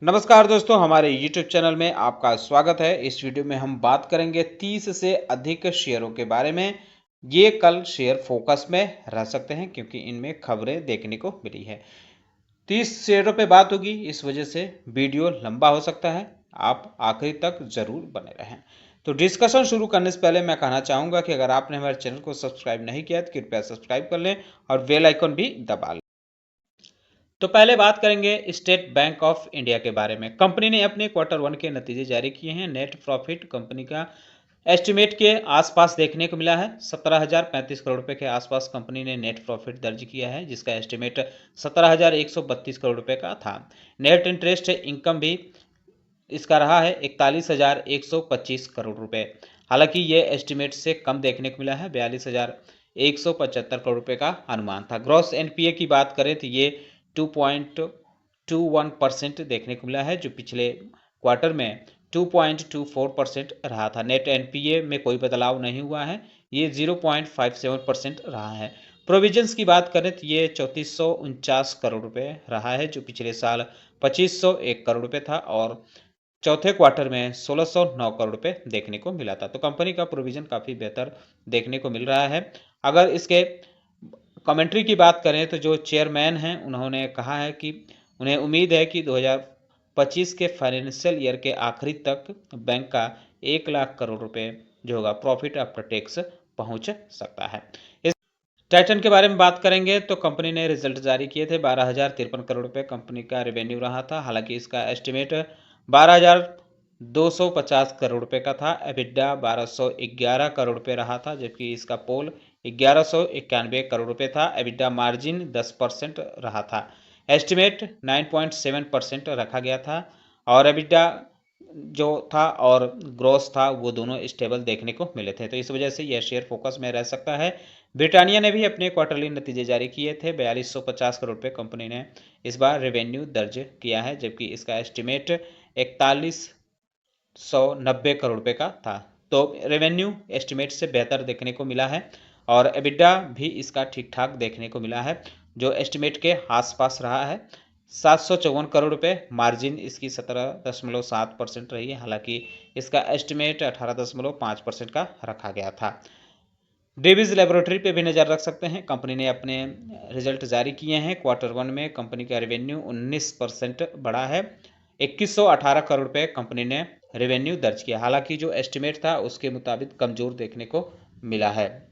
नमस्कार दोस्तों, हमारे YouTube चैनल में आपका स्वागत है। इस वीडियो में हम बात करेंगे 30 से अधिक शेयरों के बारे में। ये कल शेयर फोकस में रह सकते हैं क्योंकि इनमें खबरें देखने को मिली है। 30 शेयरों पे बात होगी, इस वजह से वीडियो लंबा हो सकता है। आप आखिरी तक जरूर बने रहें। तो डिस्कशन शुरू करने से पहले मैं कहना चाहूँगा कि अगर आपने हमारे चैनल को सब्सक्राइब नहीं किया तो कृपया सब्सक्राइब कर लें और बेल आइकन भी दबा लें। तो पहले बात करेंगे स्टेट बैंक ऑफ इंडिया के बारे में। कंपनी ने अपने Q1 के नतीजे जारी किए हैं। नेट प्रॉफिट कंपनी का एस्टिमेट के आसपास देखने को मिला है। 17,035 करोड़ रुपए के आसपास कंपनी ने नेट प्रॉफिट दर्ज किया है, जिसका एस्टिमेट 17,132 करोड़ रुपए का था। नेट इंटरेस्ट इनकम भी इसका रहा है 41,125 करोड़ रुपए। हालांकि ये एस्टिमेट से कम देखने को मिला है। 42,175 करोड़ रुपए का अनुमान था। ग्रॉस एनपीए की बात करें तो ये 2.21% देखने को मिला है, जो पिछले क्वार्टर में 2.24% रहा था। नेट एनपीए में कोई बदलाव नहीं हुआ है, ये 0.57% रहा है। प्रोविजंस की बात करें तो ये 3449 करोड़ रुपए रहा है, जो पिछले साल 2501 करोड़ रुपए था और चौथे क्वार्टर में 1609 करोड़ रुपए देखने को मिला था। तो कंपनी का प्रोविजन काफ़ी बेहतर देखने को मिल रहा है। अगर इसके कमेंट्री की बात करें तो जो चेयरमैन हैं उन्होंने कहा है कि उन्हें उम्मीद है कि 2025 के फाइनेंशियल ईयर के आखिरी तक बैंक का 1 लाख करोड़ रुपए जो होगा प्रॉफिट आफ्टर टैक्स पहुंच सकता है। इस टाइटन के बारे में बात करेंगे तो कंपनी ने रिजल्ट जारी किए थे। 12,053 करोड़ रुपए कंपनी का रेवेन्यू रहा था। हालांकि इसका एस्टिमेट 12,250 करोड़ रुपए का था। एबिडा 1,211 करोड़ रुपए रहा था, जबकि इसका पोल 1,191 करोड़ रुपए था। एबिडा मार्जिन 10% रहा था। एस्टिमेट 9.7% रखा गया था और एबिडा जो था और ग्रोथ था वो दोनों स्टेबल देखने को मिले थे। तो इस वजह से यह शेयर फोकस में रह सकता है। ब्रिटानिया ने भी अपने क्वार्टरली नतीजे जारी किए थे। 4,250 करोड़ रुपए कंपनी ने इस बार रेवेन्यू दर्ज किया है, जबकि इसका एस्टिमेट 4190 करोड़ रुपए का था। तो रेवेन्यू एस्टिमेट से बेहतर देखने को मिला है और एबिडा भी इसका ठीक ठाक देखने को मिला है, जो एस्टिमेट के आसपास रहा है। 754 करोड़ रुपए, मार्जिन इसकी 17.7% रही है। हालांकि इसका एस्टिमेट 18.5% का रखा गया था। डेविस लेबोरेटरी पे भी नज़र रख सकते हैं। कंपनी ने अपने रिजल्ट जारी किए हैं। Q1 में कंपनी का रेवेन्यू 19% बढ़ा है। 2118 करोड़ रुपए कंपनी ने रेवेन्यू दर्ज किया। हालांकि जो एस्टिमेट था उसके मुताबिक कमज़ोर देखने को मिला है।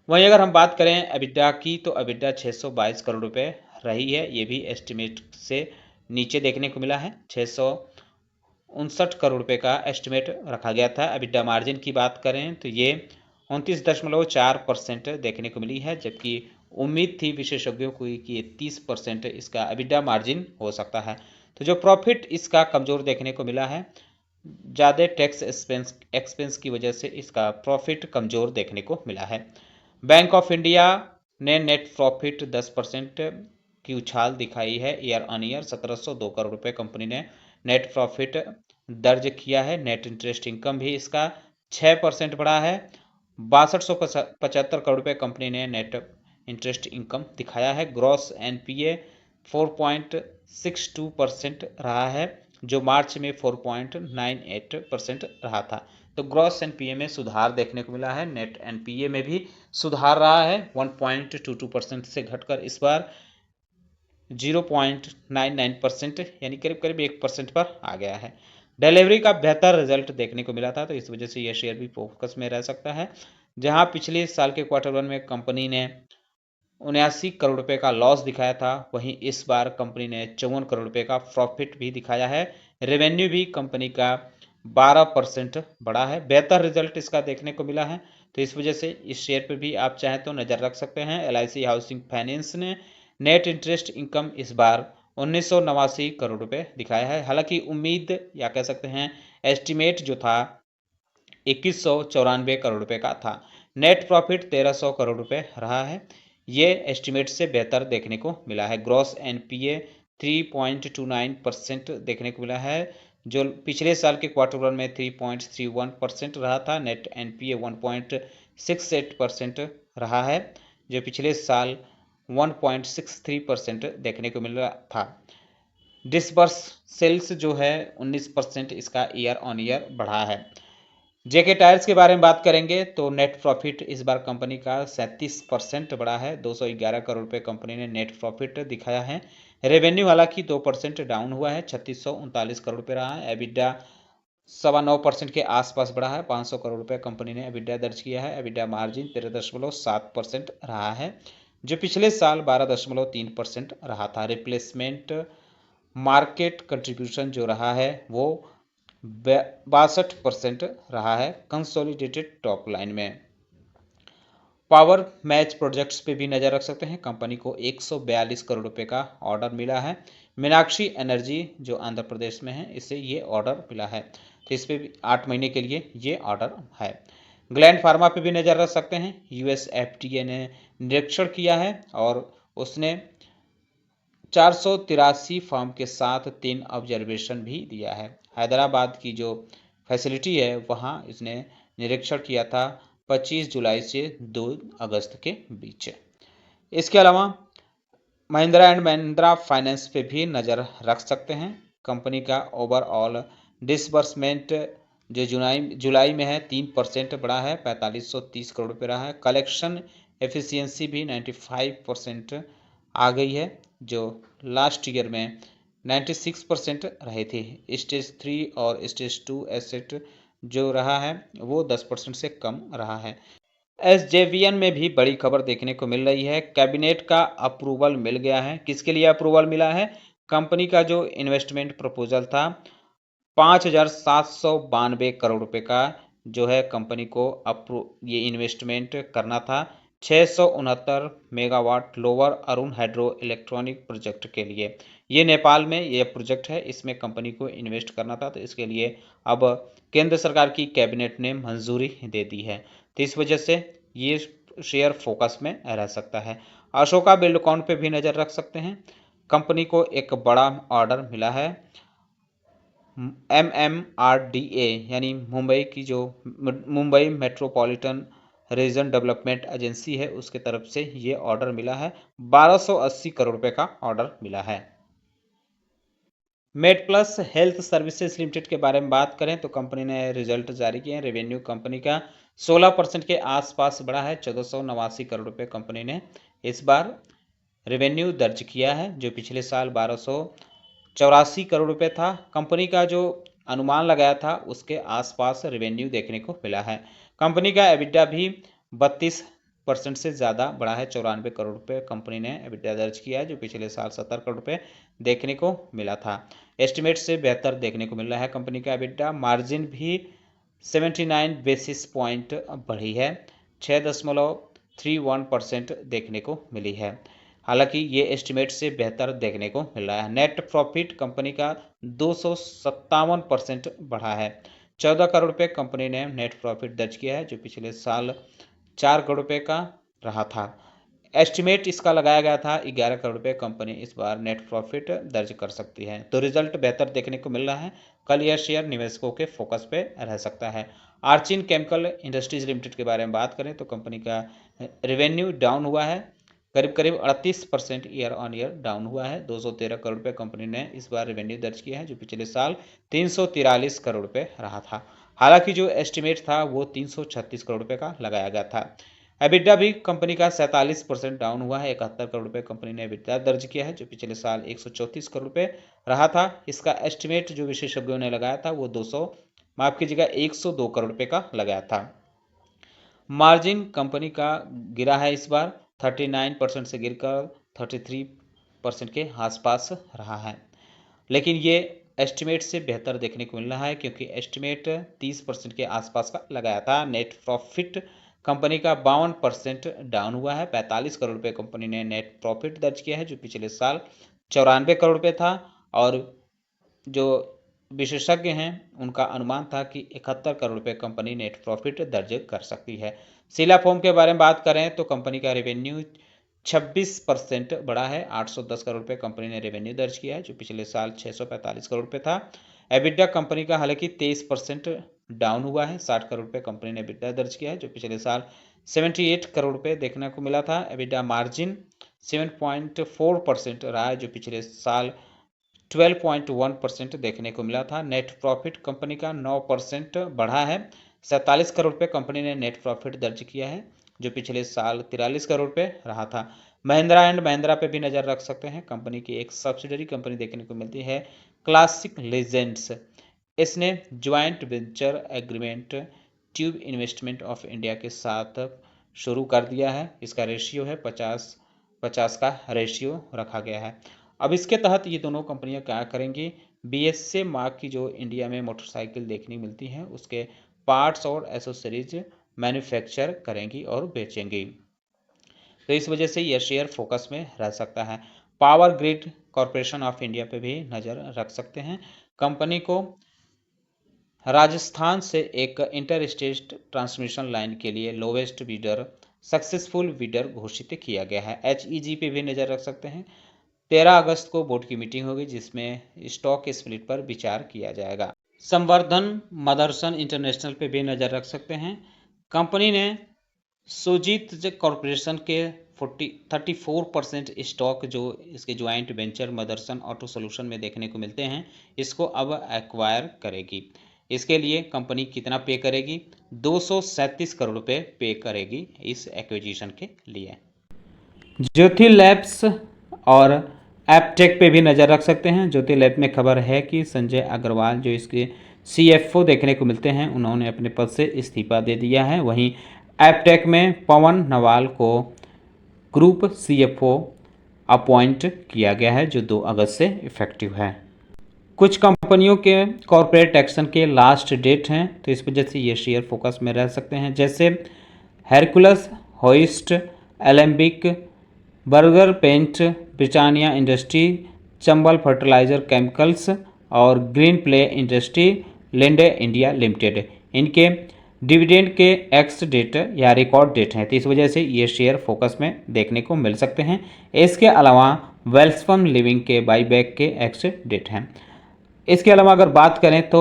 वहीं अगर हम बात करें एबिडा की तो एबिडा 622 करोड़ रुपए रही है। ये भी एस्टिमेट से नीचे देखने को मिला है। 659 करोड़ रुपए का एस्टिमेट रखा गया था। एबिडा मार्जिन की बात करें तो ये 29.4% देखने को मिली है, जबकि उम्मीद थी विशेषज्ञों को कि 30% इसका एबिडा मार्जिन हो सकता है। तो जो प्रॉफिट इसका कमज़ोर देखने को मिला है, ज़्यादा टैक्स एक्सपेंस की वजह से इसका प्रॉफिट कमज़ोर देखने को मिला है। बैंक ऑफ इंडिया ने नेट प्रॉफिट 10% की उछाल दिखाई है। ईयर ऑन ईयर 1,702 करोड़ रुपए कंपनी ने नेट प्रॉफिट दर्ज किया है। नेट इंटरेस्ट इनकम भी इसका 6% बढ़ा है। 6275 करोड़ रुपए कंपनी ने नेट इंटरेस्ट इनकम दिखाया है। ग्रॉस एनपीए 4.62% रहा है, जो मार्च में 4.98% रहा था। तो ग्रॉस एनपीए में सुधार देखने को मिला है। नेट एनपीए में भी सुधार रहा है। 1.22% से घटकर इस बार 0.99% यानी करीब करीब 1% पर आ गया है। डिलीवरी का बेहतर रिजल्ट देखने को मिला था, तो इस वजह से यह शेयर भी फोकस में रह सकता है। जहां पिछले साल के Q1 में कंपनी ने 79 करोड़ रुपए का लॉस दिखाया था, वहीं इस बार कंपनी ने 54 करोड़ रुपए का प्रॉफिट भी दिखाया है। रेवेन्यू भी कंपनी का 12% बढ़ा है। बेहतर रिजल्ट इसका देखने को मिला है, तो इस वजह से इस शेयर पर भी आप चाहें तो नज़र रख सकते हैं। LIC हाउसिंग फाइनेंस ने नेट इंटरेस्ट इनकम इस बार 1989 करोड़ रुपए दिखाया है। हालांकि उम्मीद या कह सकते हैं एस्टिमेट जो था 2194 करोड़ रुपए का था। नेट प्रॉफिट 1300 करोड़ रुपए रहा है। ये एस्टिमेट से बेहतर देखने को मिला है। ग्रॉस एनपीए 3.29% देखने को मिला है, जो पिछले साल के Q1 में 3.31% रहा था। नेट एनपीए 1.68% रहा है, जो पिछले साल 1.63% देखने को मिल रहा था। डिसबर्स सेल्स जो है 19% इसका ईयर ऑन ईयर बढ़ा है। जेके टायर्स के बारे में बात करेंगे तो नेट प्रॉफिट इस बार कंपनी का 37% बढ़ा है। 211 करोड़ रुपए कंपनी ने नेट प्रॉफिट दिखाया है। रेवेन्यू हालांकि 2% डाउन हुआ है, 3639 करोड़ रुपए रहा है। एबिडा 9.25% के आसपास बढ़ा है, 500 करोड़ रुपए कंपनी ने एबिडा दर्ज किया है। एबिडा मार्जिन 13.7% रहा है, जो पिछले साल 12.3% रहा था। रिप्लेसमेंट मार्केट कंट्रीब्यूशन जो रहा है वो 62% रहा है कंसोलिडेटेड टॉप लाइन में। पावर मैच प्रोजेक्ट्स पे भी नजर रख सकते हैं। कंपनी को 142 करोड़ रुपए का ऑर्डर मिला है। मीनाक्षी एनर्जी जो आंध्र प्रदेश में है, इससे ये ऑर्डर मिला है, तो इस पे भी 8 महीने के लिए ये ऑर्डर है। ग्लैंड फार्मा पे भी नजर रख सकते हैं। यूएस एफडीए ने निरीक्षण किया है और उसने 483 फार्म के साथ 3 ऑब्जर्वेशन भी दिया है। हैदराबाद की जो फैसिलिटी है वहाँ इसने निरीक्षण किया था 25 जुलाई से 2 अगस्त के बीच। इसके अलावा महिंद्रा एंड महिंद्रा फाइनेंस पे भी नज़र रख सकते हैं। कंपनी का ओवरऑल डिसबर्समेंट जो जुलाई में है 3% बढ़ा है, 4530 करोड़ रुपये रहा है। कलेक्शन एफिशिएंसी भी 95% आ गई है, जो लास्ट ईयर में 96% रहे थे। स्टेज 3 और स्टेज 2 एसेट जो रहा है वो 10% से कम रहा है। एसजेवीएन में भी बड़ी खबर देखने को मिल रही है। कैबिनेट का अप्रूवल मिल गया है। किसके लिए अप्रूवल मिला है? कंपनी का जो इन्वेस्टमेंट प्रपोजल था 5,792 करोड़ रुपए का, जो है कंपनी को ये इन्वेस्टमेंट करना था 669 megawatt lower Arun hydro electronic project के लिए। ये नेपाल में ये प्रोजेक्ट है, इसमें कंपनी को इन्वेस्ट करना था, तो इसके लिए अब केंद्र सरकार की कैबिनेट ने मंजूरी दे दी है, तो इस वजह से ये शेयर फोकस में रह सकता है। अशोका बिल्डकॉन पे भी नज़र रख सकते हैं। कंपनी को एक बड़ा ऑर्डर मिला है। MMRDA यानी मुंबई की जो Mumbai metropolitan region development agency है, उसके तरफ से ये ऑर्डर मिला है। 1280 करोड़ रुपए का ऑर्डर मिला है। Made plus health services limited के बारे में बात करें तो कंपनी ने रिजल्ट जारी किए हैं। रेवेन्यू कंपनी का 16% के आसपास बढ़ा है, 1489 करोड़ रुपए कंपनी ने इस बार रेवेन्यू दर्ज किया है, जो पिछले साल 1284 करोड़ रुपए था। कंपनी का जो अनुमान लगाया था उसके आसपास रेवेन्यू देखने को मिला है। कंपनी का एबिडा भी 32% से ज़्यादा बढ़ा है, 94 करोड़ रुपए कंपनी ने एबिडा दर्ज किया है, जो पिछले साल 70 करोड़ रुपए देखने को मिला था। एस्टिमेट से बेहतर देखने को मिल रहा है कंपनी का एबिडा। मार्जिन भी 79 बेसिस पॉइंट बढ़ी है, 6.31% देखने को मिली है। हालांकि ये एस्टिमेट से बेहतर देखने को मिल रहा है। नेट प्रॉफिट कंपनी का 257% बढ़ा है, 14 करोड़ रुपए कंपनी ने नेट प्रॉफिट दर्ज किया है, जो पिछले साल 4 करोड़ रुपए का रहा था। एस्टिमेट इसका लगाया गया था 11 करोड़ रुपए। कंपनी इस बार नेट प्रॉफिट दर्ज कर सकती है, तो रिजल्ट बेहतर देखने को मिल रहा है। कल यह शेयर निवेशकों के फोकस पे रह सकता है। आर्चिन केमिकल इंडस्ट्रीज लिमिटेड के बारे में बात करें तो कंपनी का रेवेन्यू डाउन हुआ है, करीब करीब 38% ईयर ऑन ईयर डाउन हुआ है। 213 करोड़ रुपए कंपनी ने इस बार रेवेन्यू दर्ज किया है, जो पिछले साल 343 करोड़ रुपए रहा था। हालांकि जो एस्टिमेट था वो 336 करोड़ रुपए का लगाया गया था। एबिडा भी कंपनी का 47% डाउन हुआ है, 71 करोड़ रुपए कंपनी ने एबिडा दर्ज किया है, जो पिछले साल 134 करोड़ रुपए रहा था। इसका एस्टिमेट जो विशेषज्ञों ने लगाया था वो 102 करोड़ रुपए का लगाया था। मार्जिन कंपनी का गिरा है, इस बार 39% से गिरकर 33% के आसपास रहा है, लेकिन ये एस्टिमेट से बेहतर देखने को मिल रहा है, क्योंकि एस्टिमेट 30% के आसपास का लगाया था। नेट प्रॉफिट कंपनी का 52% डाउन हुआ है, 45 करोड़ रुपए कंपनी ने नेट प्रॉफिट दर्ज किया है, जो पिछले साल 94 करोड़ रुपए था। और जो विशेषज्ञ हैं उनका अनुमान था कि 71 करोड़ रुपए कंपनी नेट प्रॉफिट दर्ज कर सकती है। शीला फोम के बारे में बात करें तो कंपनी का रेवेन्यू 26% बढ़ा है, 810 करोड़ रुपए कंपनी ने रेवेन्यू दर्ज किया है, जो पिछले साल 645 करोड़ रुपए था। एबिडा कंपनी का हालांकि 23% डाउन हुआ है, 60 करोड़ रुपए कंपनी ने एबिडा दर्ज किया है, जो पिछले साल 78 करोड़ रुपए देखने को मिला था। एबिडा मार्जिन 7.4% रहा है, जो पिछले साल 12.1% देखने को मिला था। नेट प्रॉफिट कंपनी का 9% बढ़ा है। 47 करोड़ रुपये कंपनी ने नेट प्रॉफिट दर्ज किया है, जो पिछले साल 43 करोड़ रुपये रहा था। महिंद्रा एंड महिंद्रा पे भी नज़र रख सकते हैं। कंपनी की एक सब्सिडरी कंपनी देखने को मिलती है, क्लासिक लीजेंड्स। इसने joint venture agreement tube investment of India के साथ शुरू कर दिया है। इसका रेशियो है 50-50 का रेशियो रखा गया है। अब इसके तहत ये दोनों कंपनियां क्या करेंगी, BSA मार्क की जो इंडिया में मोटरसाइकिल देखने मिलती है उसके पार्ट्स और एसेसरीज मैन्युफैक्चर करेंगी और बेचेंगी। तो इस वजह से यह शेयर फोकस में रह सकता है। Power grid corporation of India पे भी नज़र रख सकते हैं। कंपनी को राजस्थान से एक इंटर स्टेट ट्रांसमिशन लाइन के लिए लोवेस्ट बिडर सक्सेसफुल बिडर घोषित किया गया है। HEG पे भी नज़र रख सकते हैं। 13 अगस्त को बोर्ड की मीटिंग होगी, जिसमें स्टॉक स्प्लिट पर विचार किया जाएगा। संवर्धन मदरसन इंटरनेशनल पे भी नज़र रख सकते हैं। कंपनी ने सुजीत कॉरपोरेशन के 34% स्टॉक जो इसके joint venture Motherson auto solution में देखने को मिलते हैं, इसको अब एक्वायर करेगी। इसके लिए कंपनी कितना पे करेगी, 237 करोड़ रुपए पे करेगी इस एक्विजिशन के लिए। ज्योति लैब्स और एपटेक पे भी नज़र रख सकते हैं। ज्योति लैब में खबर है कि संजय अग्रवाल जो इसके CFO देखने को मिलते हैं, उन्होंने अपने पद से इस्तीफा दे दिया है। वहीं एपटेक में पवन नवाल को ग्रुप CFO अपॉइंट किया गया है, जो 2 अगस्त से इफेक्टिव है। कुछ कंपनियों के कॉरपोरेट एक्शन के लास्ट डेट हैं, तो इस वजह से ये शेयर फोकस में रह सकते हैं, जैसे Hercules, Hoist, Alembic, Berger paint, Britannia industry, Chambal fertiliser chemicals और Greenply industry Linde India limited. इनके डिविडेंड के एक्स डेट या रिकॉर्ड डेट हैं, तो इस वजह से ये शेयर फोकस में देखने को मिल सकते हैं। इसके अलावा वेल्सपन लिविंग के बाईबैक के एक्स डेट हैं। इसके अलावा अगर बात करें तो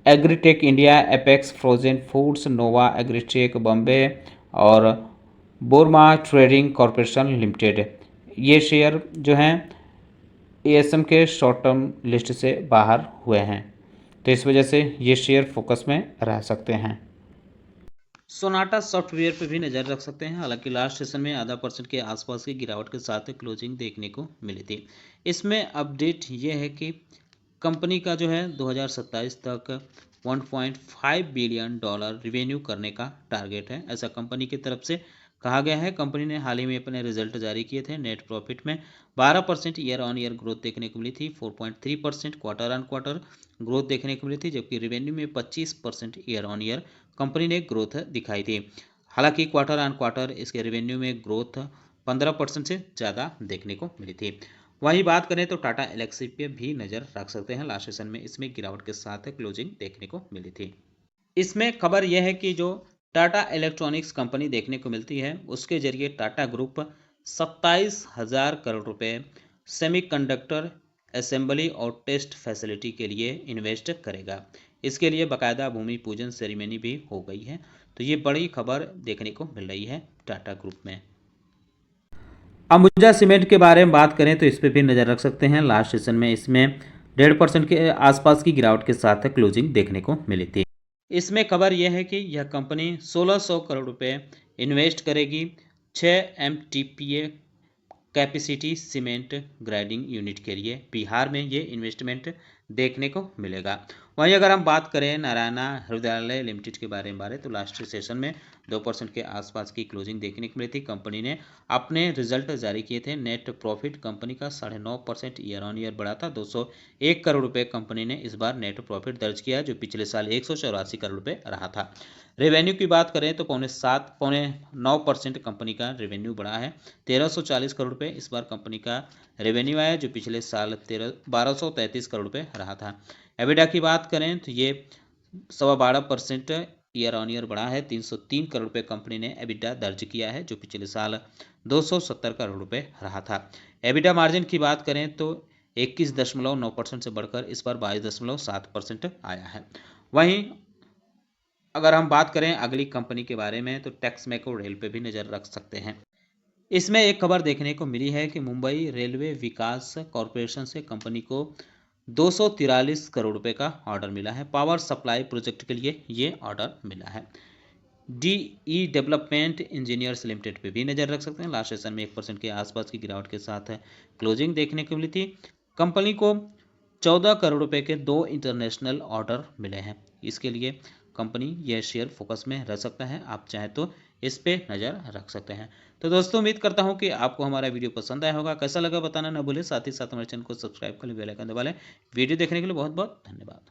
agritech India, apex frozen foods, नोवा एग्रीटेक बॉम्बे और बोरमा ट्रेडिंग कॉरपोरेशन लिमिटेड, ये शेयर जो हैं ASM के शॉर्ट टर्म लिस्ट से बाहर हुए हैं, तो इस वजह से ये शेयर फोकस में रह सकते हैं। सोनाटा सॉफ्टवेयर पे भी नज़र रख सकते हैं। हालांकि लास्ट सेशन में आधा % के आसपास की गिरावट के साथ क्लोजिंग देखने को मिली थी। इसमें अपडेट ये है कि कंपनी का जो है 2027 तक $1.5 बिलियन रिवेन्यू करने का टारगेट है, ऐसा कंपनी की तरफ से कहा गया है। कंपनी ने हाल ही में अपने रिजल्ट जारी किए थे। नेट प्रॉफिट में 12% ईयर ऑन ईयर ग्रोथ देखने को मिली थी, 4.3% क्वार्टर ऑन क्वार्टर ग्रोथ देखने को मिली थी, जबकि रेवेन्यू में 25% ईयर ऑन ईयर कंपनी ने ग्रोथ दिखाई थी। हालांकि क्वार्टर ऑन क्वार्टर इसके रेवेन्यू में ग्रोथ 15% से ज़्यादा देखने को मिली थी। वहीं बात करें तो टाटा एलेक्सी पे भी नज़र रख सकते हैं। लास्ट सेशन में इसमें गिरावट के साथ क्लोजिंग देखने को मिली थी। इसमें खबर यह है कि जो टाटा इलेक्ट्रॉनिक्स कंपनी देखने को मिलती है, उसके जरिए टाटा ग्रुप 27,000 करोड़ रुपए सेमीकंडक्टर असेंबली और टेस्ट फैसिलिटी के लिए इन्वेस्ट करेगा। इसके लिए बाकायदा भूमि पूजन सेरेमनी भी हो गई है, तो ये बड़ी खबर देखने को मिल रही है टाटा ग्रुप में। अंबुजा सीमेंट के बारे में बात करें तो इस पर भी नज़र रख सकते हैं। लास्ट सेशन में इसमें 1.5% के आसपास की गिरावट के साथ क्लोजिंग देखने को मिली थी। इसमें खबर यह है कि यह कंपनी 1600 करोड़ रुपए इन्वेस्ट करेगी 6 MTPA capacity cement grinding unit के लिए। बिहार में ये इन्वेस्टमेंट देखने को मिलेगा। वहीं अगर हम बात करें नारायणा हृदयालय लिमिटेड के बारे में तो लास्ट सेशन में 2% के आसपास की क्लोजिंग देखने को मिली थी। कंपनी ने अपने रिजल्ट जारी किए थे। नेट प्रॉफिट कंपनी का 9.5% ईयर ऑन ईयर बढ़ा था। 201 करोड़ रुपए कंपनी ने इस बार नेट प्रॉफिट दर्ज किया, जो पिछले साल 184 करोड़ रुपए रहा था। रेवेन्यू की बात करें तो 9% कंपनी का रेवेन्यू बढ़ा है। 1340 करोड़ रुपए इस बार कंपनी का रेवेन्यू आया, जो पिछले साल 1233 करोड़ रुपए रहा था। एबिडा की बात करें तो ये 12.25% ईयर ऑन ईयर बढ़ा है। 303 करोड़ रुपए कंपनी ने एबिडा दर्ज किया है, जो पिछले साल 270 करोड़ रुपए रहा था। एबिडा मार्जिन की बात करें तो 21.9% से बढ़कर इस बार 22.7% आया है। वहीं अगर हम बात करें अगली कंपनी के बारे में तो टेक्समेको रेल पे भी नज़र रख सकते हैं। इसमें एक खबर देखने को मिली है कि मुंबई रेलवे विकास कॉरपोरेशन से कंपनी को 243 करोड़ रुपए का ऑर्डर मिला है। पावर सप्लाई प्रोजेक्ट के लिए ये ऑर्डर मिला है। डीई डेवलपमेंट इंजीनियर्स लिमिटेड पे भी नज़र रख सकते हैं। लास्ट सेशन में 1% के आसपास की गिरावट के साथ क्लोजिंग देखने को मिली थी। कंपनी को 14 करोड़ रुपए के 2 इंटरनेशनल ऑर्डर मिले हैं। इसके लिए कंपनी यह शेयर फोकस में रह सकता है, आप चाहें तो इस पे नज़र रख सकते हैं। तो दोस्तों उम्मीद करता हूं कि आपको हमारा वीडियो पसंद आया होगा। कैसा लगा बताना ना भूलें, साथ ही साथ हमारे चैनल को सब्सक्राइब कर लें, बेल आइकन दबा लें। वीडियो देखने के लिए बहुत बहुत धन्यवाद।